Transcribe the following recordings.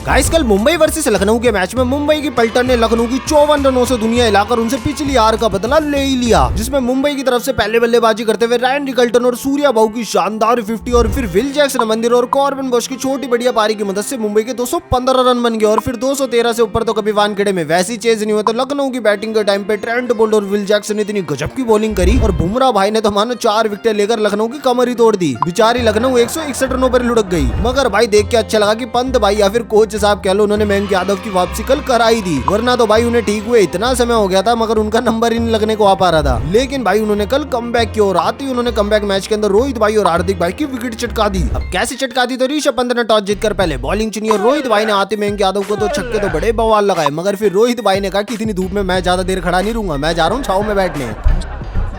Guys कल Mumbai versus Lucknow के match में मुंबई की पलटन ने लखनऊ की 54 रनों से दुनिया हिलाकर उनसे पिछली हार का बदला ले ही लिया, जिसमें मुंबई की तरफ से पहले बल्लेबाजी करते हुए रायन रिकल्टन और सूर्या बाहू की शानदार 50 और फिर विल जैक्सन मंदिर और कॉर्बिन बॉश की छोटी बढ़िया पारी की मदद से मुंबई के 215 रन बन गए और फिर 213 से ऊपर तो कभी वानखेड़े में वैसी चेज नहीं हुआ। तो लखनऊ की बैटिंग के टाइम पे ट्रेंट बोल्ट और विल जैक्सन ने इतनी गजब की बॉलिंग करी और बुमराह भाई ने तो मानो 4 विकेट लेकर लखनऊ की कमर ही तोड़ दी। बेचारी लखनऊ 161 रनों पर लुढ़क गई। मगर भाई देख के अच्छा लगा कि पंत भाई या फिर कोच साहब कह लो, उन्होंने मयंक यादव की वापसी कल कराई दी, वरना तो भाई उन्हें ठीक हुए इतना समय हो गया था मगर उनका नंबर ही नहीं लगने को आ पा रहा था। लेकिन भाई उन्होंने कल कमबैक किया और आते ही उन्होंने कमबैक मैच के अंदर रोहित भाई और हार्दिक भाई की विकेट चटका दी। अब कैसे चटका दी? तो ऋषभ पंत ने टॉस जीतकर पहले बॉलिंग चुनी और रोहित भाई ने आते मयंक यादव को तो छक्के तो बड़े बवाल लगाए, मगर फिर रोहित भाई ने कहा कि इतनी धूप में मैं ज्यादा देर खड़ा नहीं रहूंगा, मैं जा रहा हूँ छाव में बैठने।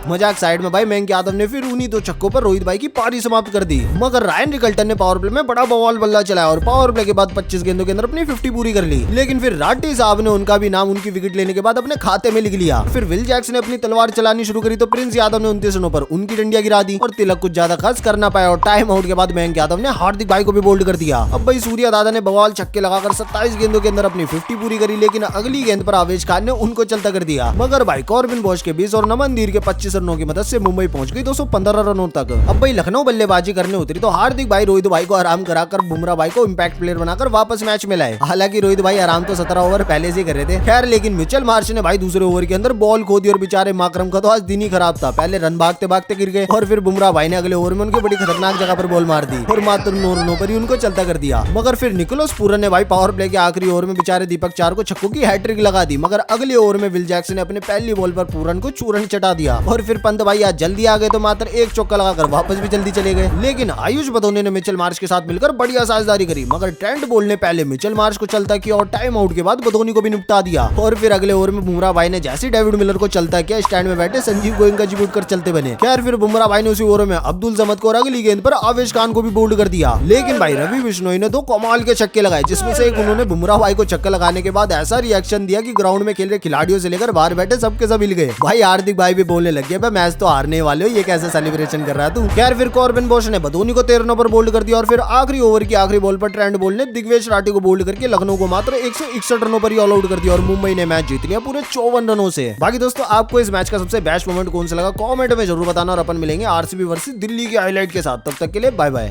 मजाक साइड में भाई मयंक यादव ने फिर उन्हीं 2 छक्कों पर रोहित भाई की पारी समाप्त कर दी। मगर रायन रिकल्टन ने पावर प्ले में बड़ा बवाल बल्ला चलाया और पावर प्ले के बाद 25 गेंदों के अंदर अपनी 50 पूरी कर ली। लेकिन फिर राठी साहब ने उनका भी नाम उनकी विकेट लेने के बाद अपने खाते में लिख लिया। फिर विल जैक्सन ने अपनी तलवार चलानी शुरू करी तो प्रिंस यादव ने 29 रनों पर उनकी डंडिया गिरा दी और तिलक कुछ ज्यादा खर्च कर ना पाया और टाइम आउट के बाद मयंक यादव ने हार्दिक भाई को भी बोल्ड कर दिया। अब भाई सूर्या दादा ने बवाल छक्के लगाकर 27 गेंदों के अंदर अपनी 50 पूरी करी, लेकिन अगली गेंद पर आवेश खान ने उनको चलता कर दिया। मगर भाई कॉर्बिन बॉश के 20 और नमन धीर के 25 रनों की मदद से मुंबई पहुंच गई 215 रनों तक। अब भाई लखनऊ बल्लेबाजी करने उतरी तो हार्दिक भाई रोहित भाई को आराम कराकर बुमराह भाई को इंपैक्ट प्लेयर बनाकर वापस मैच में लाए। हालांकि रोहित भाई आराम तो 17 ओवर पहले से कर रहे थे, खैर लेकिन मिचेल मार्श ने भाई दूसरे ओवर के अंदर बॉल खो दी और बेचारे माकरम का तो आज दिन ही खराब था। पहले रन भागते भागते गिर गए और फिर बुमराह भाई ने अगले ओवर में उनकी बड़ी खतरनाक जगह पर बॉल मार दी और मात्र 9 रनों पर ही उनको चलता कर दिया। मगर फिर निकोलस पूरन ने भाई पावर प्ले के आखिरी ओवर में बेचारे दीपक चार को छक्कों की हैट्रिक लगा दी। मगर अगले ओवर में विल जैक्सन ने अपने पहली बॉल पर पूरन को चूरन चटा दिया और फिर पंत भाई आज जल्दी आ गए तो मात्र एक चौका लगाकर वापस भी जल्दी चले गए। लेकिन आयुष बदौनी ने मिचेल मार्श के साथ मिलकर बढ़िया साझेदारी करी, मगर ट्रेंट बोल्ट ने पहले मिचेल मार्श को चलता किया और टाइम आउट के बाद बदौनी को भी निपटा दिया। और फिर अगले ओवर में बुमराह भाई ने जैसे डेविड मिलर को चलता किया, स्टैंड में बैठे संजीव गोयनका जी उठकर चलते बने। खैर फिर बुमराह भाई ने उसी ओवर में अब्दुल जमद को और अगली गेंद पर आवेश खान को भी बोल्ड कर दिया। लेकिन भाई रवि बिश्नोई ने 2 कमाल के छक्के लगाए, जिसमें से एक उन्होंने बुमराह भाई को छक्का लगाने के बाद ऐसा रिएक्शन दिया कि ग्राउंड में खेल रहे खिलाड़ियों से लेकर बाहर बैठे सबके सब हिल गए। भाई हार्दिक भाई भी बोलने लग गए, मैच तो हारने वाले हो, ये कैसे सेलिब्रेशन कर रहा है तू। खैर फिर कॉर्बिन बॉश ने बदौनी को 13 रनों पर बोल्ड कर दिया और फिर आखिरी ओवर की आखिरी बॉल पर ट्रेंट बोल्ट ने दिग्वेश राठी को बोल्ड करके लखनऊ को मात्र 161 रनों पर ही ऑल आउट कर दिया और मुंबई ने मैच जीत लिया पूरे 54 रनों से। बाकी दोस्तों आपको इस मैच का सबसे बेस्ट मोमेंट कौन सा लगा कमेंट में जरूर बताना और अपन मिलेंगे आरसीबी वर्सेस दिल्ली के हाईलाइट के साथ। तब तक के लिए बाय बाय।